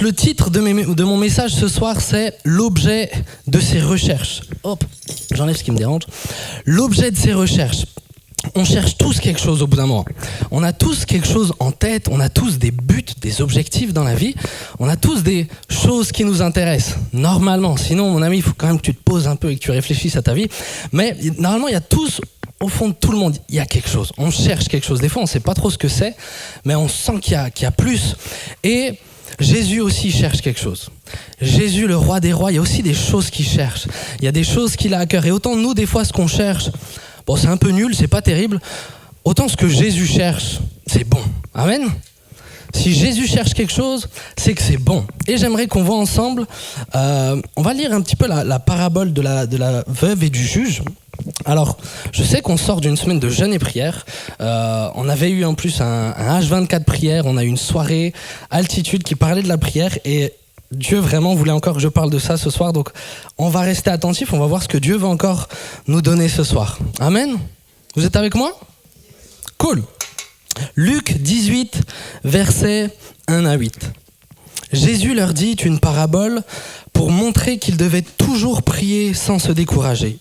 Le titre de mon message ce soir, c'est l'objet de ses recherches. Hop, j'enlève ce qui me dérange. L'objet de ses recherches. On cherche tous quelque chose au bout d'un moment. On a tous quelque chose en tête, on a tous des buts, des objectifs dans la vie. On a tous des choses qui nous intéressent, normalement. Sinon, mon ami, il faut quand même que tu te poses un peu et que tu réfléchisses à ta vie. Mais normalement, il y a tous, au fond de tout le monde, il y a quelque chose. On cherche quelque chose. Des fois, on ne sait pas trop ce que c'est, mais on sent qu'il y a plus. Et Jésus aussi cherche quelque chose. Jésus, le roi des rois, il y a aussi des choses qu'il cherche. Il y a des choses qu'il a à cœur. Et autant nous, des fois, ce qu'on cherche, bon, c'est un peu nul, c'est pas terrible. Autant ce que Jésus cherche, c'est bon. Amen. Si Jésus cherche quelque chose, c'est que c'est bon. Et j'aimerais qu'on voit ensemble, on va lire un petit peu la parabole de la veuve et du juge. Alors, je sais qu'on sort d'une semaine de jeûne et prière. On avait eu en plus un H24 prière. On a eu une soirée altitude qui parlait de la prière. Et Dieu vraiment voulait encore que je parle de ça ce soir. Donc, on va rester attentif. On va voir ce que Dieu va encore nous donner ce soir. Amen. Vous êtes avec moi ? Cool. Luc 18, versets 1 à 8. Jésus leur dit une parabole pour montrer qu'ils devaient toujours prier sans se décourager.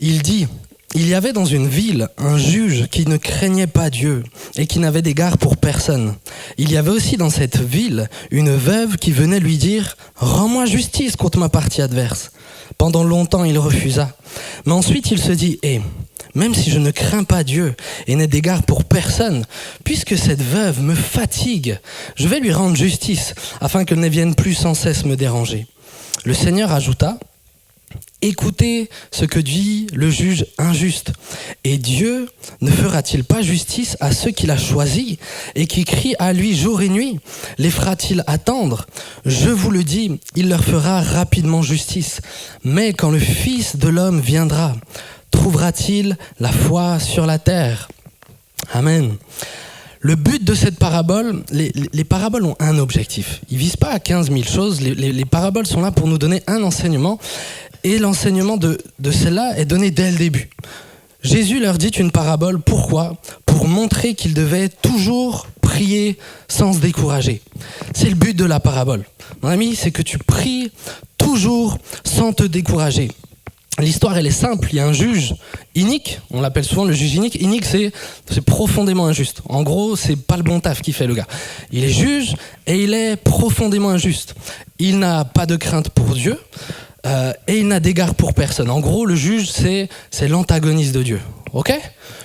Il dit, il y avait dans une ville un juge qui ne craignait pas Dieu et qui n'avait d'égard pour personne. Il y avait aussi dans cette ville une veuve qui venait lui dire « Rends-moi justice contre ma partie adverse ». Pendant longtemps, il refusa. Mais ensuite, il se dit « même si je ne crains pas Dieu et n'ai d'égard pour personne, puisque cette veuve me fatigue, je vais lui rendre justice afin qu'elle ne vienne plus sans cesse me déranger. » Le Seigneur ajouta « Écoutez ce que dit le juge injuste. Et Dieu ne fera-t-il pas justice à ceux qu'il a choisis et qui crient à lui jour et nuit? Les fera-t-il attendre? Je vous le dis, il leur fera rapidement justice. Mais quand le Fils de l'homme viendra, trouvera-t-il la foi sur la terre? Amen. Le but de cette parabole, les paraboles ont un objectif. Ils ne visent pas à 15 000 choses. Les paraboles sont là pour nous donner un enseignement. Et l'enseignement de celle-là est donné dès le début. Jésus leur dit une parabole. Pourquoi ? Pour montrer qu'ils devaient toujours prier sans se décourager. C'est le but de la parabole. Mon ami, c'est que tu pries toujours sans te décourager. L'histoire, elle est simple. Il y a un juge inique, on l'appelle souvent le juge inique. Inique, c'est profondément injuste. En gros, c'est pas le bon taf qu'il fait, le gars. Il est juge et il est profondément injuste. Il n'a pas de crainte pour Dieu et il n'a d'égard pour personne. En gros, le juge, c'est l'antagoniste de Dieu. Ok ?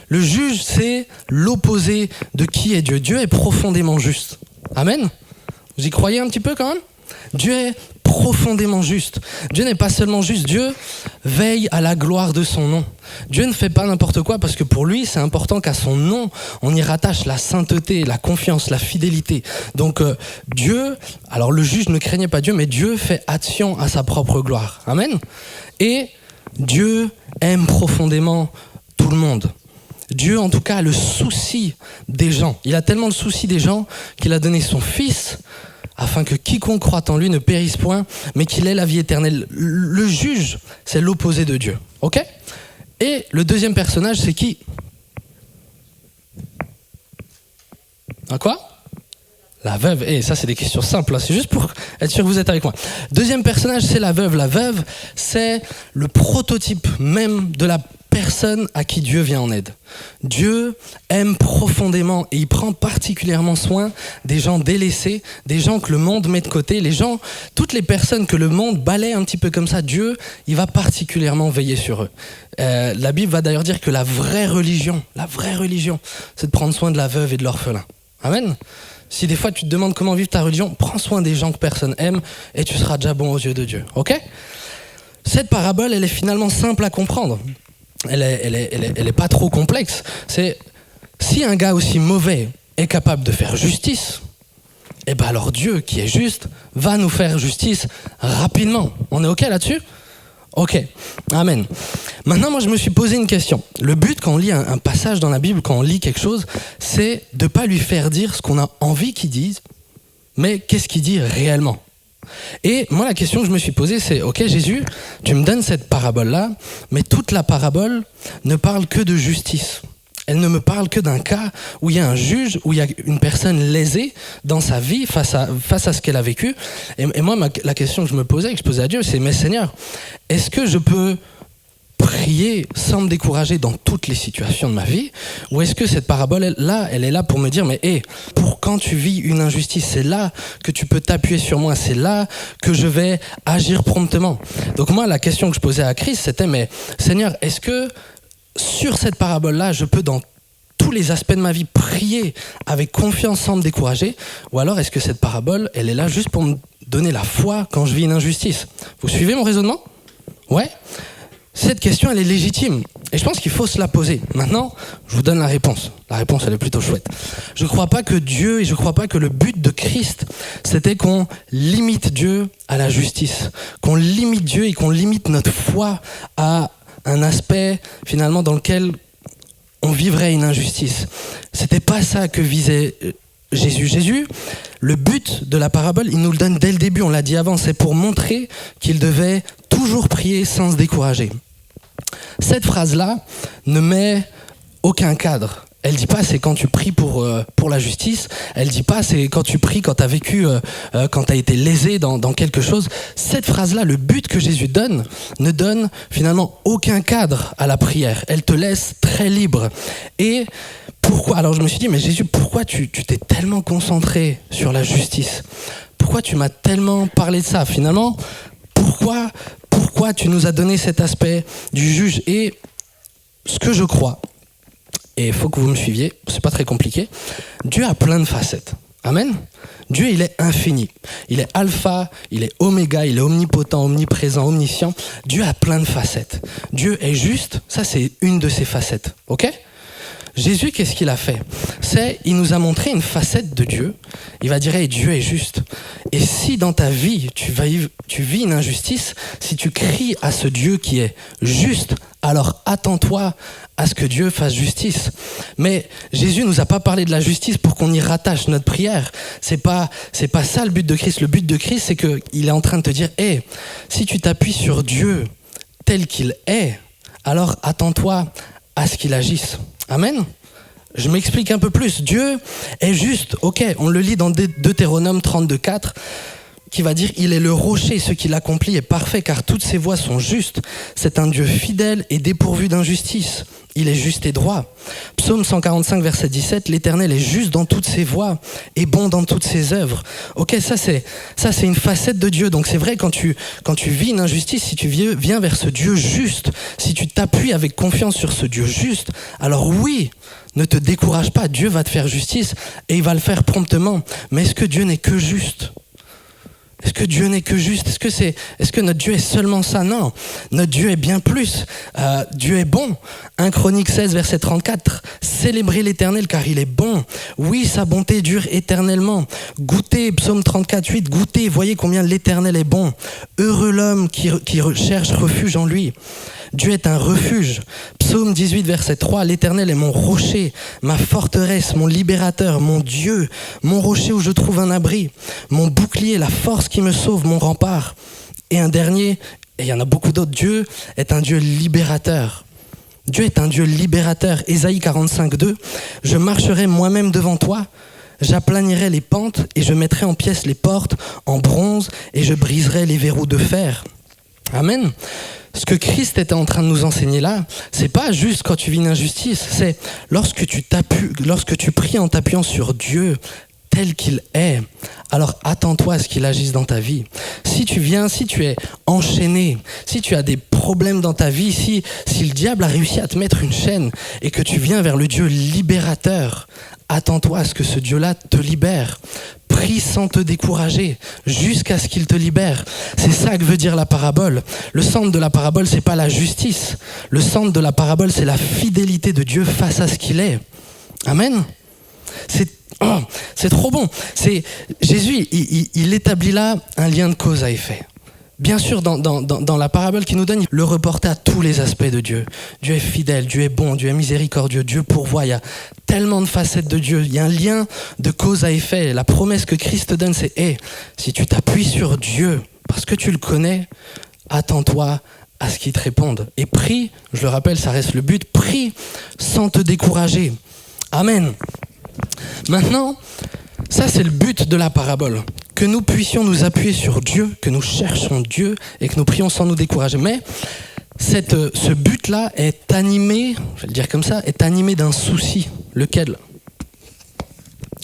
Le juge, c'est l'opposé de qui est Dieu. Dieu est profondément juste. Amen ? Vous y croyez un petit peu quand même ? Dieu est profondément juste. Dieu n'est pas seulement juste, Dieu veille à la gloire de son nom. Dieu ne fait pas n'importe quoi parce que pour lui, c'est important qu'à son nom, on y rattache la sainteté, la confiance, la fidélité. Donc Dieu, alors le juge ne craignait pas Dieu, mais Dieu fait attention à sa propre gloire. Amen. Et Dieu aime profondément tout le monde. Dieu, en tout cas, a le souci des gens. Il a tellement le souci des gens qu'il a donné son Fils afin que quiconque croit en lui ne périsse point, mais qu'il ait la vie éternelle. Le juge, c'est l'opposé de Dieu. Ok ? Et le deuxième personnage, c'est qui ? À quoi ? La veuve. Et ça, c'est des questions simples, là. C'est juste pour être sûr que vous êtes avec moi. Deuxième personnage, c'est la veuve. La veuve, c'est le prototype même de la personne à qui Dieu vient en aide. Dieu aime profondément et il prend particulièrement soin des gens délaissés, des gens que le monde met de côté, toutes les personnes que le monde balaie un petit peu comme ça, Dieu, il va particulièrement veiller sur eux. La Bible va d'ailleurs dire que la vraie religion, c'est de prendre soin de la veuve et de l'orphelin. Amen. Si des fois tu te demandes comment vivre ta religion, prends soin des gens que personne aime et tu seras déjà bon aux yeux de Dieu. Ok ? Cette parabole, elle est finalement simple à comprendre. Elle est pas trop complexe. C'est si un gars aussi mauvais est capable de faire justice, et ben alors Dieu qui est juste va nous faire justice rapidement. On est ok là-dessus ? Ok, amen. Maintenant, moi je me suis posé une question. Le but quand on lit un passage dans la Bible, quand on lit quelque chose, c'est de pas lui faire dire ce qu'on a envie qu'il dise, mais qu'est-ce qu'il dit réellement ? Et moi, la question que je me suis posée, c'est « Ok, Jésus, tu me donnes cette parabole-là, mais toute la parabole ne parle que de justice. Elle ne me parle que d'un cas où il y a un juge, où il y a une personne lésée dans sa vie face à ce qu'elle a vécu. Et moi, la question que je me posais, que je posais à Dieu, c'est, mais Seigneur, est-ce que je peux prier sans me décourager dans toutes les situations de ma vie, ou est-ce que cette parabole-là, elle est là pour me dire, mais pour quand tu vis une injustice, c'est là que tu peux t'appuyer sur moi, c'est là que je vais agir promptement. Donc moi, la question que je posais à Christ, c'était, mais Seigneur, est-ce que sur cette parabole-là, je peux dans tous les aspects de ma vie prier avec confiance sans me décourager, ou alors est-ce que cette parabole, elle est là juste pour me donner la foi quand je vis une injustice? Vous suivez mon raisonnement? Ouais. Cette question, elle est légitime. Et je pense qu'il faut se la poser. Maintenant, je vous donne la réponse. La réponse, elle est plutôt chouette. Je ne crois pas que Dieu, et je ne crois pas que le but de Christ, c'était qu'on limite Dieu à la justice. Qu'on limite Dieu et qu'on limite notre foi à un aspect, finalement, dans lequel on vivrait une injustice. C'était pas ça que visait Jésus. Jésus, le but de la parabole, il nous le donne dès le début, on l'a dit avant, c'est pour montrer qu'il devait toujours prier sans se décourager. Cette phrase-là ne met aucun cadre. Elle dit pas c'est quand tu pries pour la justice. Elle dit pas c'est quand tu pries quand tu as vécu, quand tu as été lésé dans quelque chose. Cette phrase-là, le but que Jésus donne, ne donne finalement aucun cadre à la prière. Elle te laisse très libre. Et pourquoi? Alors je me suis dit, mais Jésus, pourquoi tu t'es tellement concentré sur la justice? Pourquoi tu m'as tellement parlé de ça? Finalement, pourquoi tu nous as donné cet aspect du juge? Et ce que je crois, et il faut que vous me suiviez, c'est pas très compliqué, Dieu a plein de facettes. Amen. Dieu, il est infini. Il est alpha, il est oméga, il est omnipotent, omniprésent, omniscient. Dieu a plein de facettes. Dieu est juste, ça c'est une de ses facettes. Ok ? Jésus, qu'est-ce qu'il a fait? Il nous a montré une facette de Dieu. Il va dire, hey, Dieu est juste. Et si dans ta vie, tu vis une injustice, si tu cries à ce Dieu qui est juste, alors attends-toi à ce que Dieu fasse justice. Mais Jésus nous a pas parlé de la justice pour qu'on y rattache notre prière. C'est pas ça le but de Christ. Le but de Christ, c'est qu'il est en train de te dire, hey, si tu t'appuies sur Dieu tel qu'il est, alors attends-toi à ce qu'il agisse. Amen. Je m'explique un peu plus. Dieu est juste. Ok, on le lit dans Deutéronome 32:4, qui va dire « Il est le rocher, ce qu'il accomplit est parfait, car toutes ses voies sont justes. C'est un Dieu fidèle et dépourvu d'injustice. Il est juste et droit. » Psaume 145, verset 17, « L'Éternel est juste dans toutes ses voies et bon dans toutes ses œuvres. » Ok, ça c'est une facette de Dieu. Donc c'est vrai, quand tu vis une injustice, si tu viens vers ce Dieu juste, si tu t'appuies avec confiance sur ce Dieu juste, alors oui, ne te décourage pas, Dieu va te faire justice et il va le faire promptement. Mais est-ce que Dieu n'est que juste ? Est-ce que Dieu n'est que juste? Est-ce que notre Dieu est seulement ça? Non, notre Dieu est bien plus. Dieu est bon. 1 Chronique 16, verset 34. Célébrez l'Éternel car il est bon. Oui, sa bonté dure éternellement. Goûtez, Psaume 34, 8. Goûtez, voyez combien l'Éternel est bon. Heureux l'homme qui cherche refuge en lui. Dieu est un refuge. Psaume 18, verset 3. L'Éternel est mon rocher, ma forteresse, mon libérateur, mon Dieu, mon rocher où je trouve un abri, mon bouclier, la force qui me sauve, mon rempart. Et un dernier, et il y en a beaucoup d'autres, Dieu est un Dieu libérateur. Dieu est un Dieu libérateur. Ésaïe 45, 2. Je marcherai moi-même devant toi. J'aplanirai les pentes et je mettrai en pièces les portes en bronze et je briserai les verrous de fer. Amen. Ce que Christ était en train de nous enseigner là, c'est pas juste quand tu vis une injustice, c'est lorsque tu pries en t'appuyant sur Dieu tel qu'il est, alors attends-toi à ce qu'il agisse dans ta vie. Si tu es enchaîné, si tu as des problèmes dans ta vie, si le diable a réussi à te mettre une chaîne et que tu viens vers le Dieu libérateur, attends-toi à ce que ce Dieu-là te libère. Prie sans te décourager, jusqu'à ce qu'il te libère. C'est ça que veut dire la parabole. Le centre de la parabole, c'est pas la justice. Le centre de la parabole, c'est la fidélité de Dieu face à ce qu'il est. Amen. C'est trop bon. Jésus, il établit là un lien de cause à effet. Bien sûr, dans la parabole qu'il nous donne, il le reporte à tous les aspects de Dieu. Dieu est fidèle, Dieu est bon, Dieu est miséricordieux, Dieu pourvoit. Il y a tellement de facettes de Dieu. Il y a un lien de cause à effet. La promesse que Christ te donne, c'est si tu t'appuies sur Dieu, parce que tu le connais, attends-toi à ce qu'ils te répondent. Et prie, je le rappelle, ça reste le but, prie sans te décourager. Amen. Maintenant, ça c'est le but de la parabole. Que nous puissions nous appuyer sur Dieu, que nous cherchions Dieu et que nous prions sans nous décourager. Mais ce but-là est animé, je vais le dire comme ça, est animé d'un souci. Lequel ?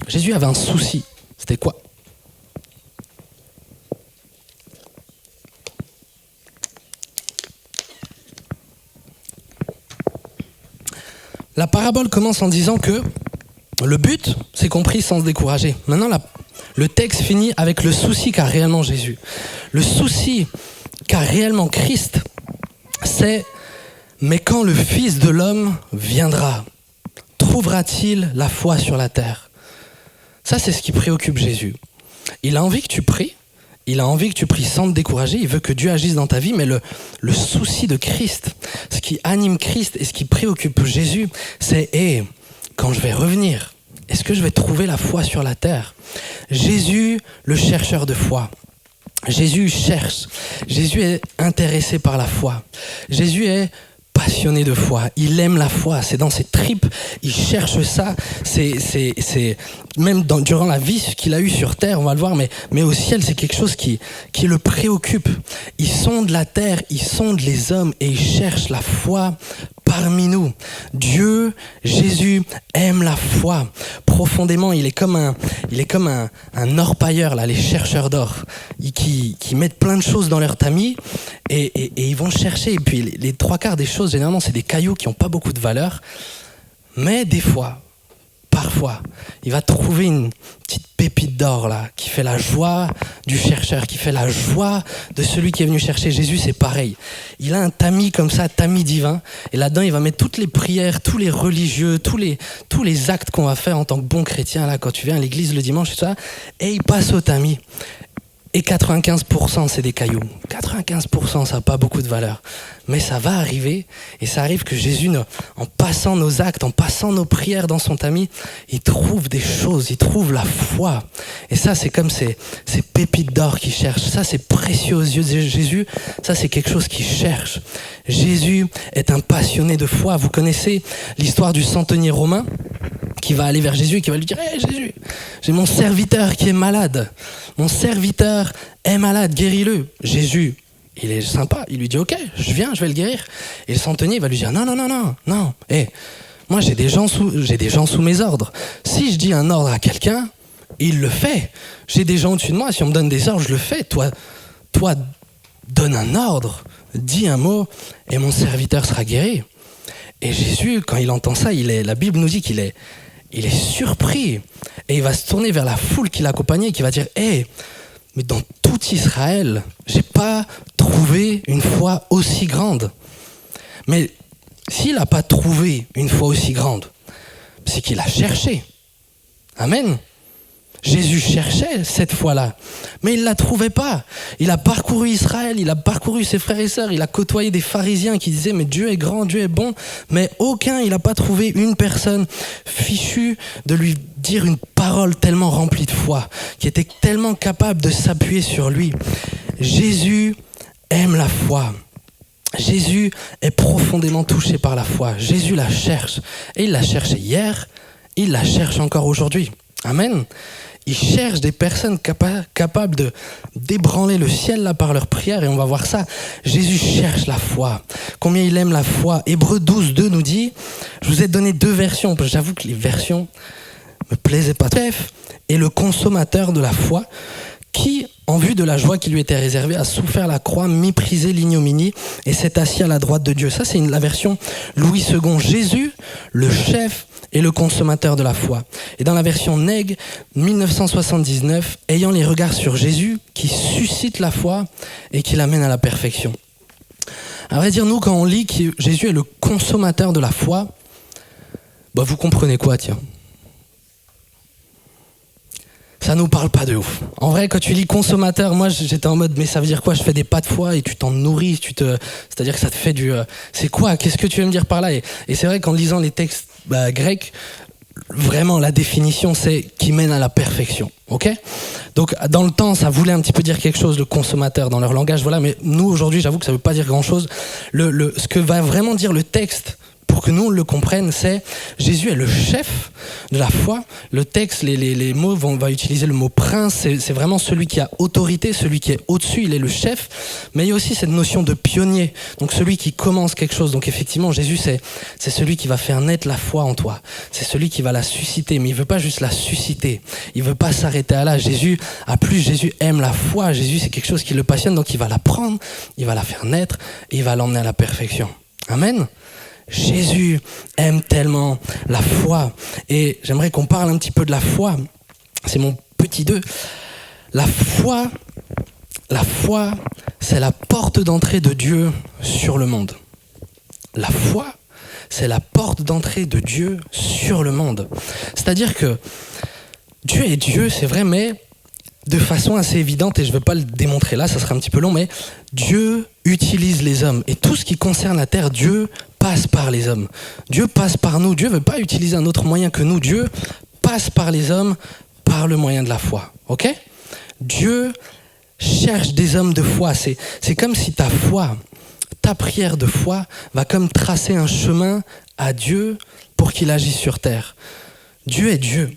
Jésus avait un souci. C'était quoi ? La parabole commence en disant que le but, c'est qu'on prie sans se décourager. Maintenant, le texte finit avec le souci qu'a réellement Jésus. Le souci qu'a réellement Christ, c'est « Mais quand le Fils de l'homme viendra, trouvera-t-il la foi sur la terre ?» Ça, c'est ce qui préoccupe Jésus. Il a envie que tu pries, il a envie que tu pries sans te décourager, il veut que Dieu agisse dans ta vie, mais le souci de Christ, ce qui anime Christ et ce qui préoccupe Jésus, c'est « quand je vais revenir, est-ce que je vais trouver la foi sur la terre ?» Jésus, le chercheur de foi. Jésus cherche. Jésus est intéressé par la foi. Jésus est passionné de foi. Il aime la foi. C'est dans ses tripes. Il cherche ça. C'est même durant la vie qu'il a eue sur terre, on va le voir, mais au ciel, c'est quelque chose qui le préoccupe. Il sonde la terre, il sonde les hommes et il cherche la foi parmi nous. Dieu, Jésus aime la foi profondément. Il est comme un orpailleur, là, les chercheurs d'or, qui mettent plein de choses dans leur tamis et ils vont chercher. Et puis les trois quarts des choses, généralement, c'est des cailloux qui n'ont pas beaucoup de valeur. Mais des fois, parfois, il va trouver une petite pépite d'or là, qui fait la joie du chercheur, qui fait la joie de celui qui est venu chercher. Jésus, c'est pareil. Il a un tamis comme ça, tamis divin, et là-dedans, il va mettre toutes les prières, tous les religieux, tous les actes qu'on va faire en tant que bon chrétien, là, quand tu viens à l'église le dimanche et tout ça, et il passe au tamis. Et 95%, c'est des cailloux. 95%, ça n'a pas beaucoup de valeur. Mais ça va arriver, et ça arrive que Jésus, en passant nos actes, en passant nos prières dans son tamis, il trouve des choses, il trouve la foi. Et ça, c'est comme ces pépites d'or qu'il cherche. Ça, c'est précieux aux yeux de Jésus. Ça, c'est quelque chose qu'il cherche. Jésus est un passionné de foi. Vous connaissez l'histoire du centenier romain qui va aller vers Jésus et qui va lui dire « Hey Jésus, j'ai mon serviteur qui est malade. Mon serviteur est malade, guéris-le. » Jésus, il est sympa, il lui dit « Ok, je viens, je vais le guérir. » Et le centenier va lui dire « Non. Hey, moi j'ai des gens sous mes ordres. Si je dis un ordre à quelqu'un, il le fait. J'ai des gens au-dessus de moi, si on me donne des ordres, je le fais. Toi, donne un ordre, dis un mot et mon serviteur sera guéri. » Et Jésus, quand il entend ça, la Bible nous dit qu'il est surpris. Et il va se tourner vers la foule qui l'accompagnait et qui va dire « Hey, mais dans tout Israël, j'ai pas trouvé une foi aussi grande. » Mais s'il n'a pas trouvé une foi aussi grande, c'est qu'il a cherché. Amen. Jésus cherchait cette foi-là, mais il ne la trouvait pas. Il a parcouru Israël, il a parcouru ses frères et sœurs, il a côtoyé des pharisiens qui disaient « Mais Dieu est grand, Dieu est bon », mais il n'a pas trouvé une personne fichue de lui dire une parole tellement remplie de foi, qui était tellement capable de s'appuyer sur lui. Jésus aime la foi. Jésus est profondément touché par la foi. Jésus la cherche. Et il l'a cherché hier, il la cherche encore aujourd'hui. Amen. Il cherche des personnes capables de d'ébranler le ciel là par leur prière, et on va voir ça. Jésus cherche la foi. Combien il aime la foi. Hébreux 12:2 nous dit, je vous ai donné 2 versions, parce que j'avoue que les versions me plaisaient pas. Chef est le consommateur de la foi, qui, en vue de la joie qui lui était réservée, a souffert la croix, méprisé l'ignominie et s'est assis à la droite de Dieu. Ça, c'est la version Louis II. Jésus, le chef et le consommateur de la foi. Et dans la version Neg, 1979, ayant les regards sur Jésus, qui suscite la foi et qui l'amène à la perfection. À vrai dire, nous, quand on lit que Jésus est le consommateur de la foi, vous comprenez quoi, tiens ? Ça nous parle pas de ouf. En vrai, quand tu lis consommateur, moi j'étais en mode, mais ça veut dire quoi ? Je fais des pas de foi et tu t'en nourris, c'est-à-dire que ça te fait du... c'est quoi ? Qu'est-ce que tu veux me dire par là ? Et c'est vrai qu'en lisant les textes grecs, vraiment la définition, c'est qui mène à la perfection. Ok ? Donc dans le temps, ça voulait un petit peu dire quelque chose, le consommateur dans leur langage, voilà. Mais nous aujourd'hui, j'avoue que ça veut pas dire grand-chose. Ce que va vraiment dire le texte, pour que nous on le comprenne, c'est Jésus est le chef de la foi. Le texte, les mots, on va utiliser le mot prince, c'est vraiment celui qui a autorité, celui qui est au-dessus, il est le chef. Mais il y a aussi cette notion de pionnier, donc celui qui commence quelque chose. Donc effectivement, Jésus, c'est celui qui va faire naître la foi en toi. C'est celui qui va la susciter, mais il veut pas juste la susciter. Il veut pas s'arrêter à là. Jésus aime la foi. Jésus, c'est quelque chose qui le passionne, donc il va la prendre, il va la faire naître, et il va l'emmener à la perfection. Amen. Jésus aime tellement la foi. Et j'aimerais qu'on parle un petit peu de la foi. C'est mon petit 2. La foi, c'est la porte d'entrée de Dieu sur le monde. La foi, c'est la porte d'entrée de Dieu sur le monde. C'est-à-dire que Dieu est Dieu, c'est vrai, mais de façon assez évidente, et je ne vais pas le démontrer là, ça sera un petit peu long, mais Dieu utilise les hommes. Et tout ce qui concerne la terre, Dieu passe par les hommes. Dieu passe par nous. Dieu ne veut pas utiliser un autre moyen que nous. Dieu passe par les hommes par le moyen de la foi. Ok ? Dieu cherche des hommes de foi. C'est comme si ta foi, ta prière de foi va comme tracer un chemin à Dieu pour qu'il agisse sur terre. Dieu est Dieu.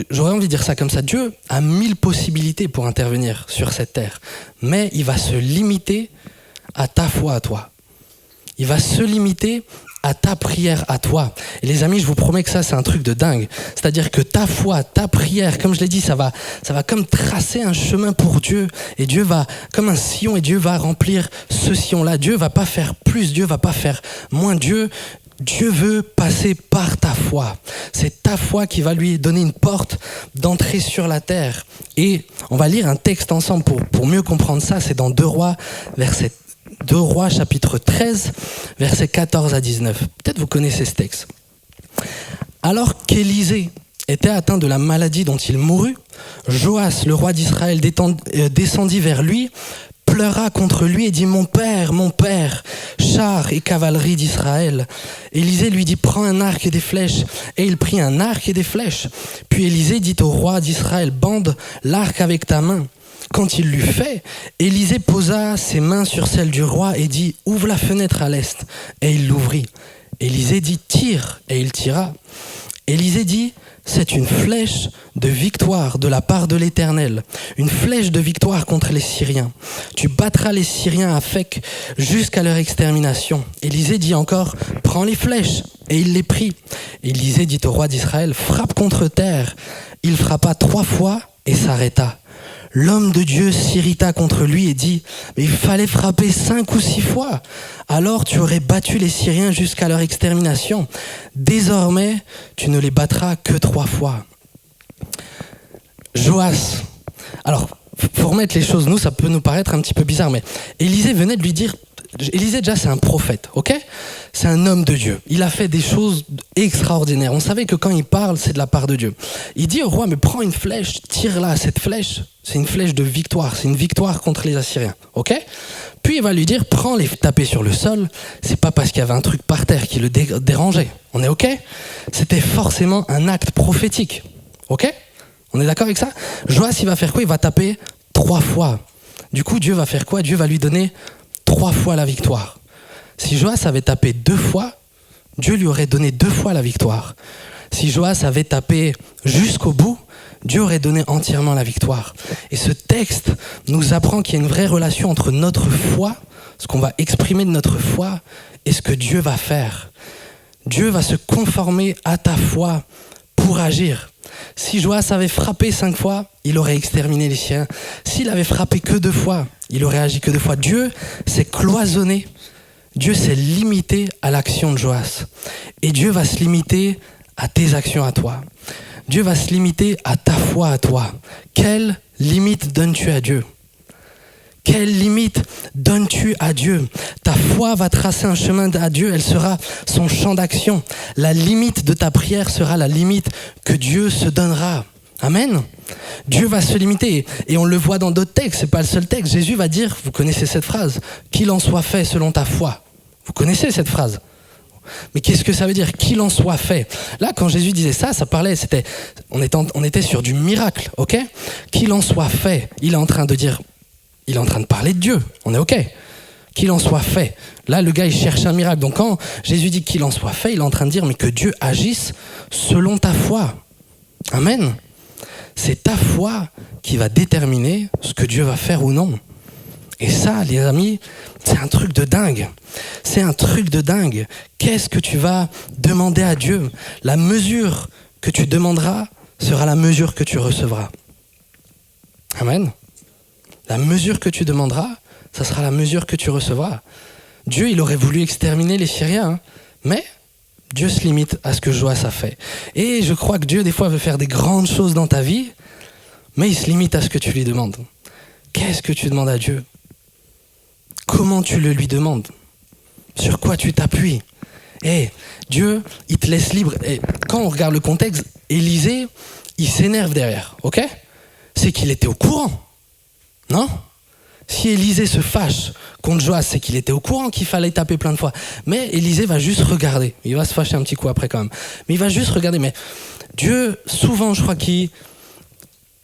J'aurais envie de dire ça comme ça. Dieu a 1000 possibilités pour intervenir sur cette terre. Mais il va se limiter à ta foi à toi. Il va se limiter à ta prière à toi. Et les amis, je vous promets que ça, c'est un truc de dingue. C'est-à-dire que ta foi, ta prière, comme je l'ai dit, ça va comme tracer un chemin pour Dieu. Et Dieu va, comme un sillon, et Dieu va remplir ce sillon-là. Dieu va pas faire plus, Dieu va pas faire moins. Dieu veut passer par ta foi. C'est ta foi qui va lui donner une porte d'entrée sur la terre. Et on va lire un texte ensemble pour mieux comprendre ça. C'est dans 2 Rois chapitre 13, versets 14 à 19. Peut-être vous connaissez ce texte. Alors qu'Élisée était atteint de la maladie dont il mourut, Joas, le roi d'Israël, descendit vers lui, pleura contre lui et dit « Mon père, chars et cavalerie d'Israël ». Élisée lui dit « Prends un arc et des flèches ». Et il prit un arc et des flèches. Puis Élisée dit au roi d'Israël « Bande l'arc avec ta main ». Quand il l'eut fait, Élisée posa ses mains sur celles du roi et dit « Ouvre la fenêtre à l'est ». Et il l'ouvrit. Élisée dit « Tire ». Et il tira. Élisée dit « C'est une flèche de victoire de la part de l'Éternel, une flèche de victoire contre les Syriens. Tu battras les Syriens à Phek jusqu'à leur extermination. » Élisée dit encore « Prends les flèches ». Et il les prit. Élisée dit au roi d'Israël « Frappe contre terre ». Il frappa 3 fois et s'arrêta. L'homme de Dieu s'irrita contre lui et dit « Mais il fallait frapper 5 ou 6 fois. Alors tu aurais battu les Syriens jusqu'à leur extermination. Désormais, tu ne les battras que 3 fois. » Joas. Alors, faut remettre les choses, nous, ça peut nous paraître un petit peu bizarre, mais Élisée venait de lui dire... Élisée, déjà, c'est un prophète, ok ? C'est un homme de Dieu. Il a fait des choses extraordinaires. On savait que quand il parle, c'est de la part de Dieu. Il dit au roi, mais prends une flèche, tire-la. Cette flèche, c'est une flèche de victoire. C'est une victoire contre les Assyriens, ok ? Puis il va lui dire, prends-les, taper sur le sol. C'est pas parce qu'il y avait un truc par terre qui le dérangeait. On est ok ? C'était forcément un acte prophétique, ok ? On est d'accord avec ça ? Joas, il va faire quoi ? Il va taper 3 fois. Du coup, Dieu va faire quoi ? Dieu va lui donner 3 fois la victoire. Si Joas avait tapé 2 fois, Dieu lui aurait donné 2 fois la victoire. Si Joas avait tapé jusqu'au bout, Dieu aurait donné entièrement la victoire. Et ce texte nous apprend qu'il y a une vraie relation entre notre foi, ce qu'on va exprimer de notre foi, et ce que Dieu va faire. Dieu va se conformer à ta foi pour agir. Si Joas avait frappé 5 fois, il aurait exterminé les Syriens. S'il avait frappé que 2 fois, il aurait agi que 2 fois. Dieu s'est cloisonné. Dieu s'est limité à l'action de Joas. Et Dieu va se limiter à tes actions à toi. Dieu va se limiter à ta foi à toi. Quelle limite donnes-tu à Dieu ? Quelle limite donnes-tu à Dieu ? Ta foi va tracer un chemin à Dieu, elle sera son champ d'action. La limite de ta prière sera la limite que Dieu se donnera. Amen. Dieu va se limiter. Et on le voit dans d'autres textes, c'est pas le seul texte. Jésus va dire, vous connaissez cette phrase, qu'il en soit fait selon ta foi. Vous connaissez cette phrase ? Mais qu'est-ce que ça veut dire? Qu'il en soit fait. Là, quand Jésus disait ça, on était sur du miracle, ok? Qu'il en soit fait. Il est en train de parler de Dieu. On est ok? Qu'il en soit fait. Là, le gars, il cherche un miracle. Donc quand Jésus dit qu'il en soit fait, il est en train de dire, mais que Dieu agisse selon ta foi. Amen. C'est ta foi qui va déterminer ce que Dieu va faire ou non. Et ça, les amis, c'est un truc de dingue. C'est un truc de dingue. Qu'est-ce que tu vas demander à Dieu? La mesure que tu demanderas sera la mesure que tu recevras. Amen. La mesure que tu demanderas, ça sera la mesure que tu recevras. Dieu, il aurait voulu exterminer les Syriens, mais Dieu se limite à ce que Joas a fait. Et je crois que Dieu, des fois, veut faire des grandes choses dans ta vie, mais il se limite à ce que tu lui demandes. Qu'est-ce que tu demandes à Dieu? Comment tu le lui demandes? Sur quoi tu t'appuies? Dieu, il te laisse libre. Et quand on regarde le contexte, Élisée, il s'énerve derrière, ok? C'est qu'il était au courant, non? Si Élisée se fâche contre Joas, c'est qu'il était au courant qu'il fallait taper plein de fois. Mais Élisée va juste regarder. Il va se fâcher un petit coup après quand même. Mais il va juste regarder. Mais Dieu, souvent, je crois qu'il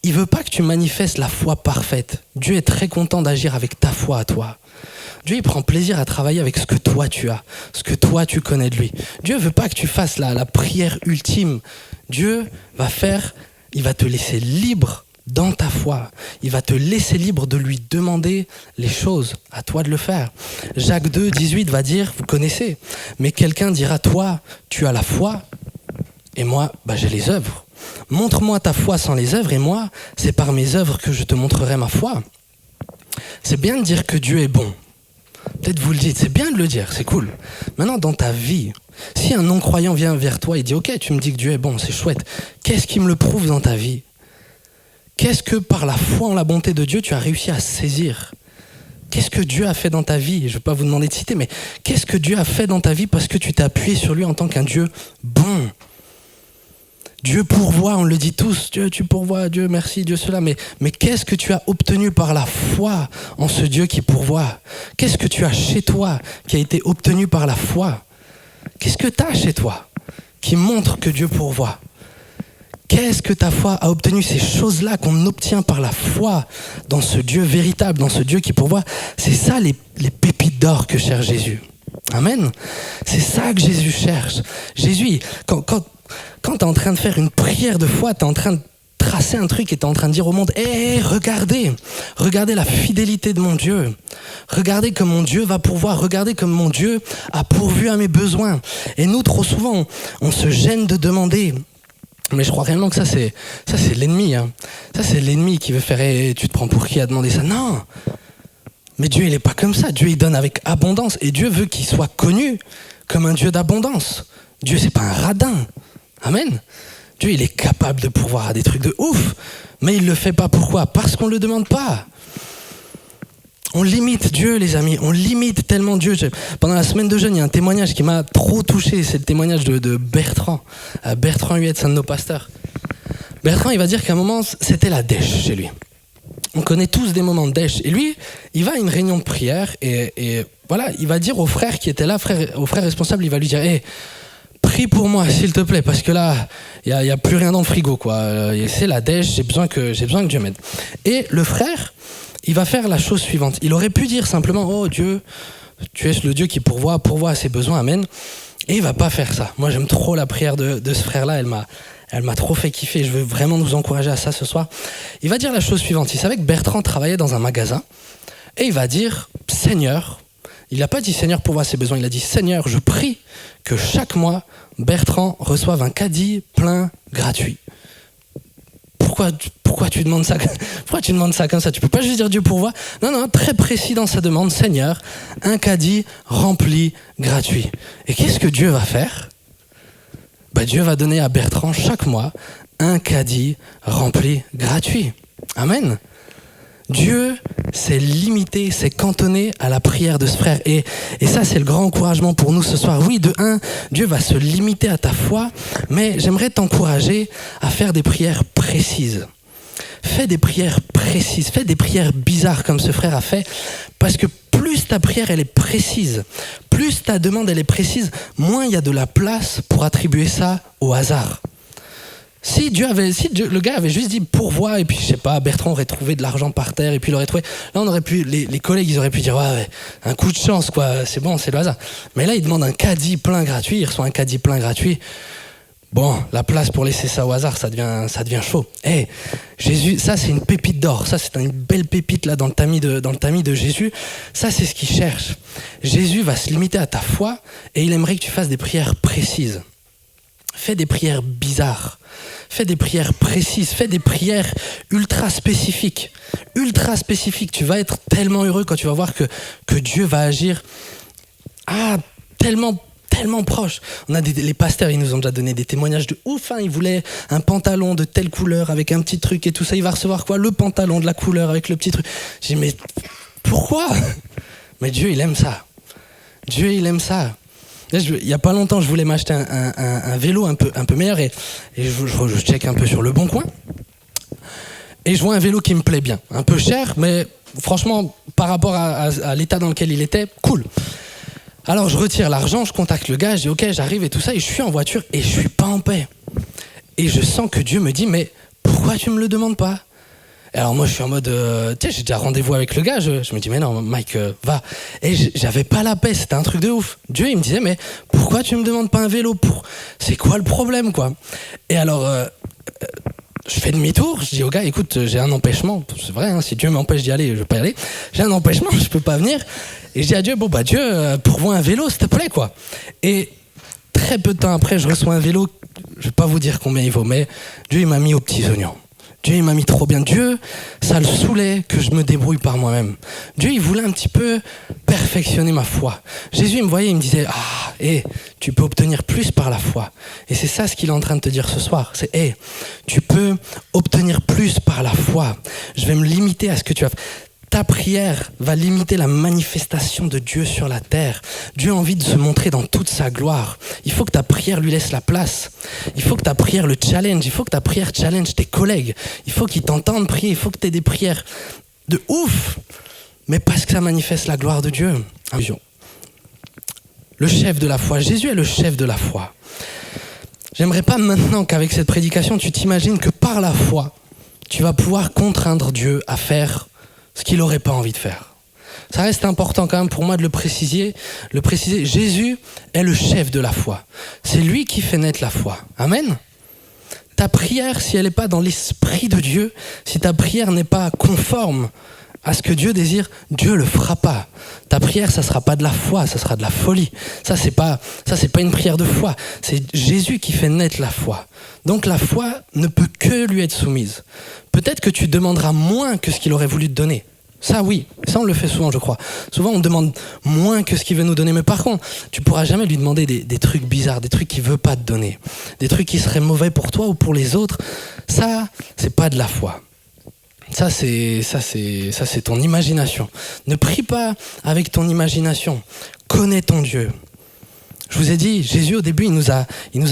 veut pas que tu manifestes la foi parfaite. Dieu est très content d'agir avec ta foi à toi. Dieu, il prend plaisir à travailler avec ce que toi tu as, ce que toi tu connais de lui. Dieu veut pas que tu fasses la prière ultime. Dieu il va te laisser libre dans ta foi. Il va te laisser libre de lui demander les choses. À toi de le faire. Jacques 2, 18 va dire, vous connaissez, mais quelqu'un dira, toi, tu as la foi, et moi, j'ai les œuvres. Montre-moi ta foi sans les œuvres, et moi, c'est par mes œuvres que je te montrerai ma foi. C'est bien de dire que Dieu est bon. Peut-être vous le dites, c'est bien de le dire, c'est cool. Maintenant, dans ta vie, si un non-croyant vient vers toi et dit, ok, tu me dis que Dieu est bon, c'est chouette, qu'est-ce qui me le prouve dans ta vie? Qu'est-ce que par la foi en la bonté de Dieu, tu as réussi à saisir? Qu'est-ce que Dieu a fait dans ta vie? Je ne vais pas vous demander de citer, mais qu'est-ce que Dieu a fait dans ta vie parce que tu t'es appuyé sur lui en tant qu'un Dieu bon? Dieu pourvoit, on le dit tous, Dieu tu pourvois, Dieu merci, Dieu cela, mais qu'est-ce que tu as obtenu par la foi en ce Dieu qui pourvoit? Qu'est-ce que tu as chez toi qui a été obtenu par la foi? Qu'est-ce que tu as chez toi qui montre que Dieu pourvoit? Qu'est-ce que ta foi a obtenu? Ces choses-là qu'on obtient par la foi dans ce Dieu véritable, dans ce Dieu qui pourvoit, c'est ça les pépites d'or que cherche Jésus. Amen. C'est ça que Jésus cherche. Jésus, quand tu es en train de faire une prière de foi, tu es en train de tracer un truc et tu es en train de dire au monde, regardez la fidélité de mon Dieu. Regardez comme mon Dieu va pourvoir. Regardez comme mon Dieu a pourvu à mes besoins. Et nous, trop souvent, on se gêne de demander. Mais je crois réellement que ça c'est l'ennemi. Hein. Ça, c'est l'ennemi qui veut faire tu te prends pour qui à demander ça? Non. Mais Dieu, il n'est pas comme ça. Dieu, il donne avec abondance. Et Dieu veut qu'il soit connu comme un Dieu d'abondance. Dieu, c'est pas un radin. Amen. Dieu, il est capable de pourvoir à des trucs de ouf. Mais il le fait pas. Pourquoi? Parce qu'on le demande pas. On limite Dieu, les amis. On limite tellement Dieu. Pendant la semaine de jeûne, il y a un témoignage qui m'a trop touché. C'est le témoignage de Bertrand. Bertrand Huet, c'est un de nos pasteurs. Bertrand, il va dire qu'à un moment, c'était la dèche chez lui. On connaît tous des moments de dèche. Et lui, il va à une réunion de prière et voilà, il va dire au frère qui était là, au frère responsable, il va lui dire prie pour moi, s'il te plaît, parce que là, il y a plus rien dans le frigo, quoi. C'est la dèche, j'ai besoin que Dieu m'aide. Et le frère, il va faire la chose suivante. Il aurait pu dire simplement, oh Dieu, tu es le Dieu qui pourvoit à ses besoins, amen. Et il va pas faire ça. Moi, j'aime trop la prière de ce frère-là. Elle m'a trop fait kiffer. Je veux vraiment nous encourager à ça ce soir. Il va dire la chose suivante. Il savait que Bertrand travaillait dans un magasin. Et il va dire, Seigneur, il n'a pas dit Seigneur pourvoit à ses besoins. Il a dit, Seigneur, je prie que chaque mois, Bertrand reçoive un caddie plein gratuit. Pourquoi tu demandes ça? Pourquoi tu demandes ça comme ça? Tu peux pas juste dire Dieu pourvoit. Non, très précis dans sa demande. Seigneur, un caddie rempli gratuit. Et qu'est-ce que Dieu va faire? Dieu va donner à Bertrand chaque mois un caddie rempli gratuit. Amen. Dieu s'est limité, s'est cantonné à la prière de ce frère. Et ça, c'est le grand encouragement pour nous ce soir. Oui, de un, Dieu va se limiter à ta foi, mais j'aimerais t'encourager à faire des prières précises. Fais des prières précises, fais des prières bizarres comme ce frère a fait, parce que plus plus ta prière elle est précise, plus ta demande elle est précise, moins il y a de la place pour attribuer ça au hasard. Si le gars avait juste dit pourvoi, et puis je sais pas, Bertrand aurait trouvé de l'argent par terre, et puis il aurait trouvé, là on aurait pu, les collègues ils auraient pu dire ouais, un coup de chance quoi, c'est bon, c'est le hasard. Mais là il demande un caddie plein gratuit, il reçoit un caddie plein gratuit. Bon, la place pour laisser ça au hasard, ça devient chaud. Jésus, ça c'est une pépite d'or, ça c'est une belle pépite là dans le tamis de Jésus. Ça c'est ce qu'il cherche. Jésus va se limiter à ta foi et il aimerait que tu fasses des prières précises. Fais des prières bizarres, fais des prières précises, fais des prières ultra spécifiques. Ultra spécifiques, tu vas être tellement heureux quand tu vas voir que Dieu va agir tellement proche. On a les pasteurs, ils nous ont déjà donné des témoignages de ouf, ils voulaient un pantalon de telle couleur avec un petit truc et tout ça, il va recevoir quoi? Le pantalon de la couleur avec le petit truc. J'ai dit mais pourquoi? Mais Dieu il aime ça. Dieu il aime ça. Il y a pas longtemps, je voulais m'acheter un vélo un peu meilleur et je check un peu sur Le Bon Coin et je vois un vélo qui me plaît bien. Un peu cher, mais franchement, par rapport à l'état dans lequel il était, cool. Alors je retire l'argent, je contacte le gars, je dis ok, j'arrive et tout ça, et je suis en voiture et je suis pas en paix. Et je sens que Dieu me dit mais pourquoi tu me le demandes pas? Et alors moi je suis en mode, j'ai déjà rendez-vous avec le gars, je me dis mais non Mike, va. Et j'avais pas la paix, c'était un truc de ouf. Dieu il me disait mais pourquoi tu me demandes pas un vélo? C'est quoi le problème quoi? Et alors je fais demi-tour, je dis au gars écoute j'ai un empêchement, c'est vrai si Dieu m'empêche d'y aller, je vais pas y aller. J'ai un empêchement, je peux pas venir. Et je dis à Dieu Dieu pourvois un vélo s'il te plaît quoi. Et très peu de temps après je reçois un vélo, je vais pas vous dire combien il vaut, mais Dieu il m'a mis aux petits oignons. Dieu, il m'a mis trop bien. Dieu, ça le saoulait que je me débrouille par moi-même. Dieu, il voulait un petit peu perfectionner ma foi. Jésus, il me voyait, il me disait, tu peux obtenir plus par la foi. Et c'est ça ce qu'il est en train de te dire ce soir. C'est, tu peux obtenir plus par la foi. Je vais me limiter à ce que tu as fait. Ta prière va limiter la manifestation de Dieu sur la terre. Dieu a envie de se montrer dans toute sa gloire. Il faut que ta prière lui laisse la place. Il faut que ta prière le challenge. Il faut que ta prière challenge tes collègues. Il faut qu'ils t'entendent prier. Il faut que tu aies des prières de ouf. Mais parce que ça manifeste la gloire de Dieu. Le chef de la foi. Jésus est le chef de la foi. J'aimerais pas maintenant qu'avec cette prédication, tu t'imagines que par la foi, tu vas pouvoir contraindre Dieu à faire ce qu'il n'aurait pas envie de faire. Ça reste important quand même pour moi de le préciser. Jésus est le chef de la foi. C'est lui qui fait naître la foi. Amen. Ta prière, si elle n'est pas dans l'esprit de Dieu, si ta prière n'est pas conforme à ce que Dieu désire, Dieu le fera pas. Ta prière, ça sera pas de la foi, ça sera de la folie. Ça c'est pas une prière de foi. C'est Jésus qui fait naître la foi. Donc la foi ne peut que lui être soumise. Peut-être que tu demanderas moins que ce qu'il aurait voulu te donner. Ça oui, ça on le fait souvent je crois. Souvent on demande moins que ce qu'il veut nous donner, mais par contre, tu pourras jamais lui demander des trucs bizarres, des trucs qu'il veut pas te donner, des trucs qui seraient mauvais pour toi ou pour les autres. Ça, c'est pas de la foi. Ça c'est ton imagination. Ne prie pas avec ton imagination. Connais ton Dieu. Je vous ai dit, Jésus au début, il nous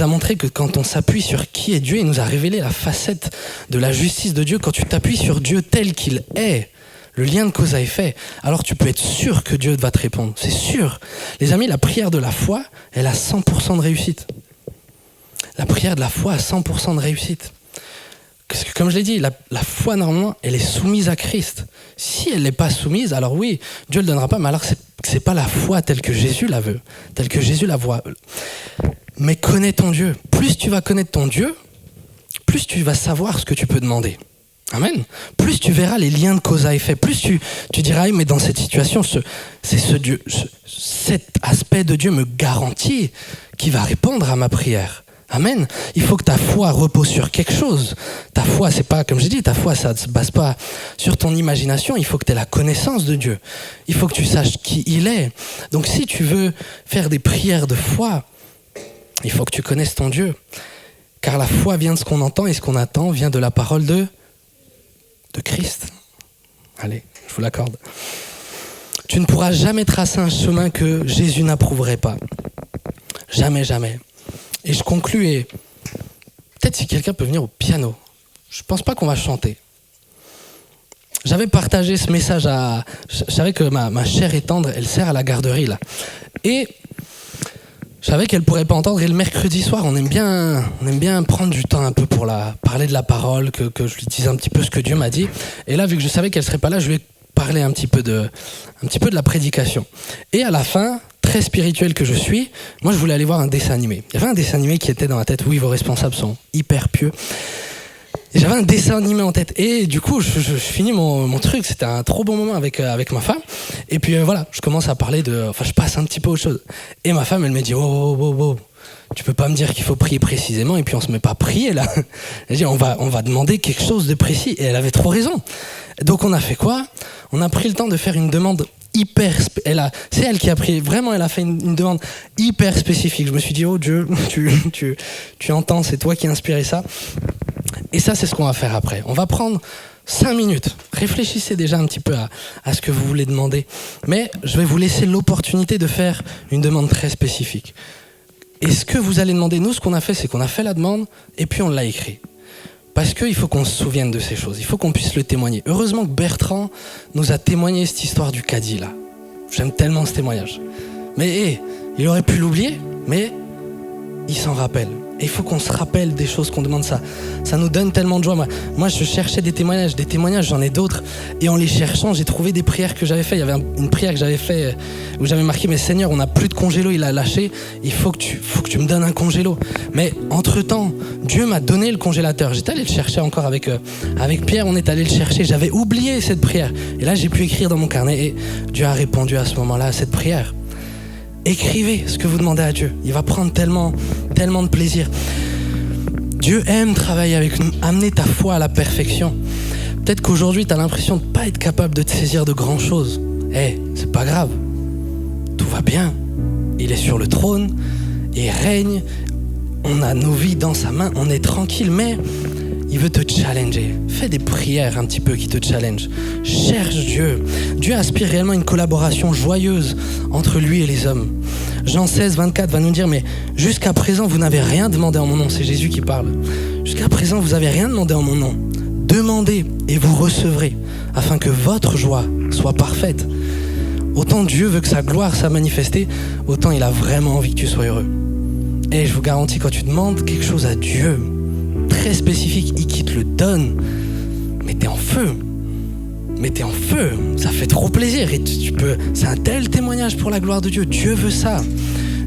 a montré que quand on s'appuie sur qui est Dieu, il nous a révélé la facette de la justice de Dieu. Quand tu t'appuies sur Dieu tel qu'il est, le lien de cause à effet, alors tu peux être sûr que Dieu va te répondre. C'est sûr. Les amis, la prière de la foi, elle a 100% de réussite. La prière de la foi a 100% de réussite. Parce que comme je l'ai dit, la foi normalement, elle est soumise à Christ. Si elle n'est pas soumise, alors oui, Dieu ne le donnera pas, mais alors c'est pas la foi telle que Jésus la veut, telle que Jésus la voit. Mais connais ton Dieu. Plus tu vas connaître ton Dieu, plus tu vas savoir ce que tu peux demander. Amen. Plus tu verras les liens de cause à effet, plus tu diras, mais dans cette situation, cet aspect de Dieu me garantit qu'il va répondre à ma prière. Amen. Il faut que ta foi repose sur quelque chose. Ta foi, c'est pas, comme j'ai dit, ta foi, ça ne se base pas sur ton imagination. Il faut que tu aies la connaissance de Dieu. Il faut que tu saches qui il est. Donc si tu veux faire des prières de foi, il faut que tu connaisses ton Dieu. Car la foi vient de ce qu'on entend et ce qu'on attend vient de la parole de Christ. Allez, je vous l'accorde. Tu ne pourras jamais tracer un chemin que Jésus n'approuverait pas. Jamais, jamais. Et je conclus, et peut-être si quelqu'un peut venir au piano. Je pense pas qu'on va chanter. j'avais partagé ce message à... Je savais que ma chère et tendre, elle sert à la garderie, là. Et je savais qu'elle pourrait pas entendre. Et le mercredi soir, on aime bien prendre du temps un peu pour parler de la parole, que je lui dise un petit peu ce que Dieu m'a dit. Et là, vu que je savais qu'elle serait pas là, je lui ai parlé un petit peu de la prédication. Et à la fin, très spirituel que je suis, moi je voulais aller voir un dessin animé. Il y avait un dessin animé qui était dans la tête. Oui, vos responsables sont hyper pieux. Et j'avais un dessin animé en tête. Et du coup, je finis mon truc. C'était un trop bon moment avec ma femme. Et puis voilà, je commence à parler je passe un petit peu autre chose. Et ma femme, elle me dit, oh, tu peux pas me dire qu'il faut prier précisément et puis on se met pas à prier là. Elle dit, on va demander quelque chose de précis. Et elle avait trop raison. Donc on a fait quoi ? On a pris le temps de faire une demande c'est elle qui a pris, vraiment elle a fait une demande hyper spécifique. Je me suis dit, oh Dieu, tu entends, c'est toi qui as inspiré ça. Et ça, c'est ce qu'on va faire après. On va prendre 5 minutes. Réfléchissez déjà un petit peu à ce que vous voulez demander. Mais je vais vous laisser l'opportunité de faire une demande très spécifique. Et ce que vous allez demander, nous, ce qu'on a fait, c'est qu'on a fait la demande et puis on l'a écrit. Parce qu'il faut qu'on se souvienne de ces choses. Il faut qu'on puisse le témoigner. Heureusement que Bertrand nous a témoigné cette histoire du caddie, là. J'aime tellement ce témoignage. Mais il aurait pu l'oublier, mais il s'en rappelle. Et il faut qu'on se rappelle des choses qu'on demande. Ça nous donne tellement de joie. Moi, je cherchais des témoignages, j'en ai d'autres. Et en les cherchant, j'ai trouvé des prières que j'avais faites. Il y avait une prière que j'avais faite où j'avais marqué, mais Seigneur, on n'a plus de congélo, il a lâché. Il faut que tu me donnes un congélo. Mais entre-temps, Dieu m'a donné le congélateur. J'étais allé le chercher encore avec Pierre, on est allé le chercher. J'avais oublié cette prière. Et là, j'ai pu écrire dans mon carnet. Et Dieu a répondu à ce moment-là à cette prière. Écrivez ce que vous demandez à Dieu. Il va prendre tellement de plaisir. Dieu aime travailler avec nous, amener ta foi à la perfection. Peut-être qu'aujourd'hui, tu as l'impression de ne pas être capable de te saisir de grand chose. C'est pas grave. Tout va bien. Il est sur le trône. Il règne. On a nos vies dans sa main. On est tranquille, mais il veut te challenger. Fais des prières un petit peu qui te challenge. Cherche Dieu. Dieu aspire réellement une collaboration joyeuse entre lui et les hommes. Jean 16, 24 va nous dire, mais jusqu'à présent, vous n'avez rien demandé en mon nom. C'est Jésus qui parle. Jusqu'à présent, vous n'avez rien demandé en mon nom. Demandez et vous recevrez, afin que votre joie soit parfaite. Autant Dieu veut que sa gloire soit manifestée, autant il a vraiment envie que tu sois heureux. Et je vous garantis, quand tu demandes quelque chose à Dieu, très spécifique, qui te le donne, mais t'es en feu. Ça fait trop plaisir. Et c'est un tel témoignage pour la gloire de Dieu. Dieu veut ça.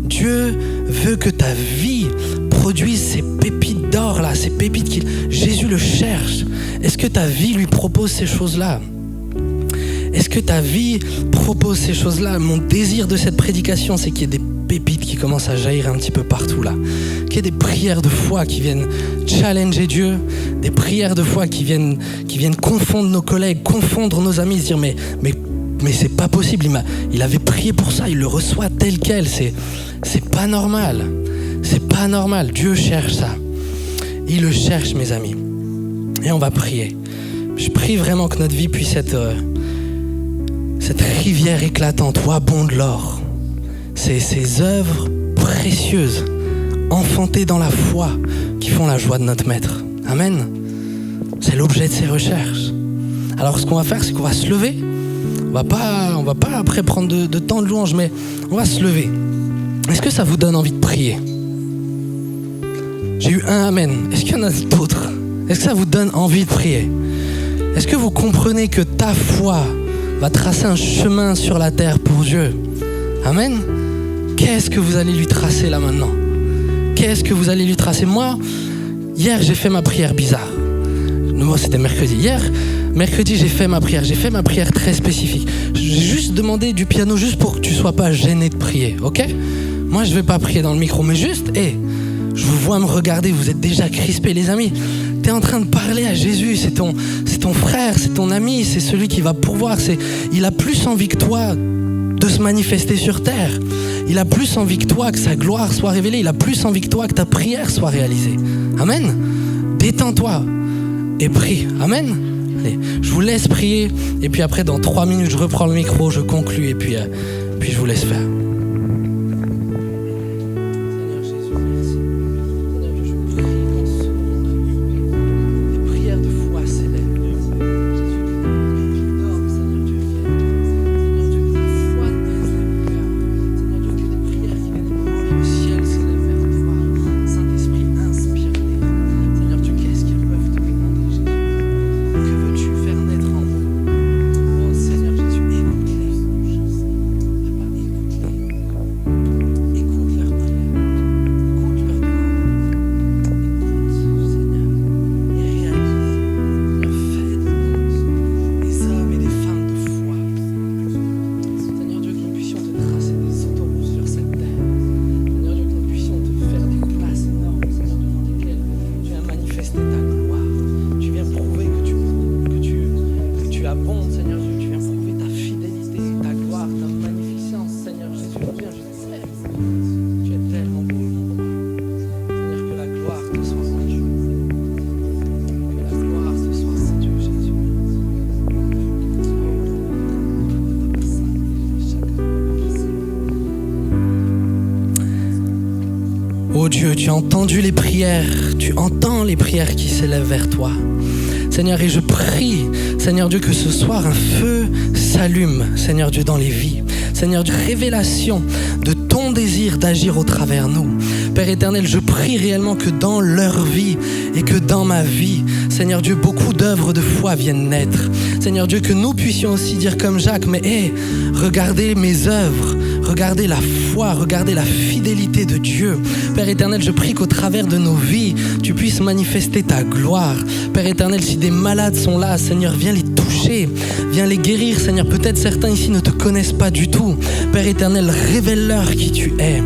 Dieu veut que ta vie produise ces pépites d'or là, ces pépites Jésus le cherche. Est-ce que ta vie lui propose ces choses-là ? Est-ce que ta vie propose ces choses-là ? Mon désir de cette prédication, c'est qu'il y ait des pépites qui commencent à jaillir un petit peu partout là. Qu'il y ait des prières de foi qui viennent challenger Dieu, des prières de foi qui viennent confondre nos collègues, confondre nos amis, se dire mais c'est pas possible, il avait prié pour ça, il le reçoit tel quel, c'est pas normal. C'est pas normal, Dieu cherche ça. Il le cherche, mes amis. Et on va prier. Je prie vraiment que notre vie puisse être cette rivière éclatante, ô bon de l'or. Ces œuvres précieuses, enfantées dans la foi, qui font la joie de notre Maître. Amen. C'est l'objet de ses recherches. Alors ce qu'on va faire, c'est qu'on va se lever. On va pas après prendre de temps de louange, mais on va se lever. Est-ce que ça vous donne envie de prier ? J'ai eu un amen. Est-ce qu'il y en a d'autres ? Est-ce que ça vous donne envie de prier ? Est-ce que vous comprenez que ta foi va tracer un chemin sur la terre pour Dieu ? Amen. Qu'est-ce que vous allez lui tracer là maintenant ? Qu'est-ce que vous allez lui tracer ? Moi, hier, j'ai fait ma prière bizarre. Moi, c'était mercredi. Hier, mercredi, j'ai fait ma prière très spécifique. J'ai juste demandé du piano juste pour que tu sois pas gêné de prier, ok ? Moi, je vais pas prier dans le micro, mais juste, je vous vois me regarder, vous êtes déjà crispés, les amis. T'es en train de parler à Jésus, c'est ton frère, c'est ton ami, c'est celui qui va pourvoir. Il a plus envie que toi de se manifester sur terre. Il a plus envie que toi que sa gloire soit révélée. Il a plus envie que toi que ta prière soit réalisée. Amen. Détends-toi et prie. Amen. Allez, je vous laisse prier et puis après dans 3 minutes je reprends le micro, je conclue et puis je vous laisse faire. Oh Dieu, tu as entendu les prières, tu entends les prières qui s'élèvent vers toi. Seigneur, et je prie, Seigneur Dieu, que ce soir un feu s'allume, Seigneur Dieu, dans les vies. Seigneur Dieu, révélation de ton désir d'agir au travers nous. Père éternel, je prie réellement que dans leur vie et que dans ma vie, Seigneur Dieu, beaucoup d'œuvres de foi viennent naître. Seigneur Dieu, que nous puissions aussi dire comme Jacques, mais regardez mes œuvres, regardez la foi, regardez la fidélité de Dieu. Père éternel, je prie qu'au travers de nos vies, tu puisses manifester ta gloire. Père éternel, si des malades sont là, Seigneur, viens les toucher, viens les guérir. Seigneur, peut-être certains ici ne te connaissent pas du tout. Père éternel, révèle-leur qui tu es.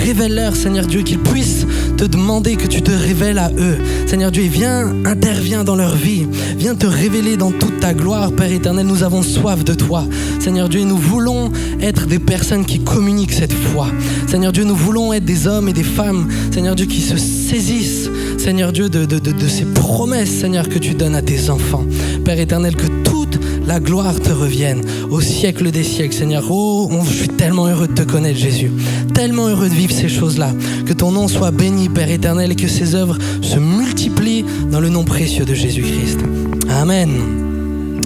Révèle-leur, Seigneur Dieu, qu'ils puissent te demander que tu te révèles à eux. Seigneur Dieu, viens, interviens dans leur vie. Viens te révéler dans toute ta gloire. Père éternel, nous avons soif de toi. Seigneur Dieu, nous voulons être des personnes qui communiquent cette foi. Seigneur Dieu, nous voulons être des hommes et des femmes, Seigneur Dieu, qui se saisissent, Seigneur Dieu, de ces promesses, Seigneur, que tu donnes à tes enfants. Père éternel, que toute la gloire te revienne au siècle des siècles, Seigneur. Oh, je suis tellement heureux de te connaître, Jésus. Tellement heureux de vivre ces choses-là. Que ton nom soit béni, Père éternel, et que ces œuvres se multiplient dans le nom précieux de Jésus-Christ. Amen.